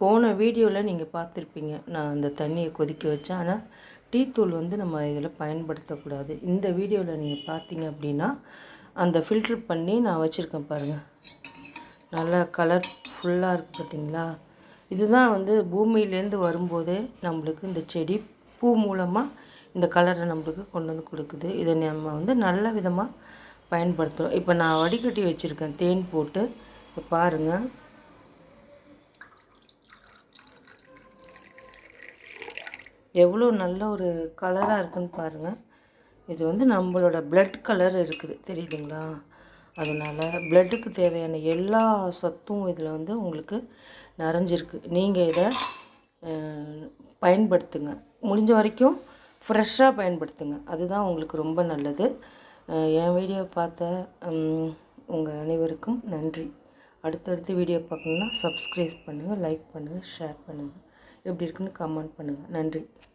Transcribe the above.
போன வீடியோவில் நீங்கள் பார்த்துருப்பீங்க. நான் அந்த தண்ணியை கொதிக்க வச்சேன். ஆனால் டீ தூள் வந்து நம்ம இதில் பயன்படுத்தக்கூடாது. இந்த வீடியோவில் நீங்கள் பார்த்தீங்க அப்படின்னா அந்த ஃபில்ட்ரு பண்ணி நான் வச்சுருக்கேன் பாருங்கள். நல்லா கலர்ஃபுல்லாக இருக்குது பார்த்தீங்களா? இதுதான் வந்து பூமியிலேருந்து வரும்போதே நம்மளுக்கு இந்த செடி பூ மூலமாக இந்த கலரை நம்மளுக்கு கொண்டு வந்து கொடுக்குது. இதை நம்ம வந்து நல்ல விதமாக பயன்படுத்துகிறோம். இப்போ நான் வடிகட்டி வச்சுருக்கேன் தேன் போட்டு. இப்போ பாருங்கள், எவ்வளோ நல்ல ஒரு கலராக இருக்குதுன்னு பாருங்கள். இது வந்து நம்மளோட பிளட் கலர் இருக்குது, தெரியுதுங்களா? அதனால் பிளட்டுக்கு தேவையான எல்லா சத்தும் இதில் வந்து உங்களுக்கு நிறைஞ்சிருக்கு. நீங்கள் இதை பயன்படுத்துங்க. முடிஞ்ச வரைக்கும் ஃப்ரெஷ்ஷாக பயன்படுத்துங்க. அதுதான் உங்களுக்கு ரொம்ப நல்லது. என் வீடியோ பார்த்த உங்கள் அனைவருக்கும் நன்றி. அடுத்தடுத்து வீடியோ பார்க்கணுன்னா சப்ஸ்கிரைப் பண்ணுங்கள், லைக் பண்ணுங்கள், ஷேர் பண்ணுங்கள். எப்படி இருக்குன்னு கமெண்ட் பண்ணுங்கள். நன்றி.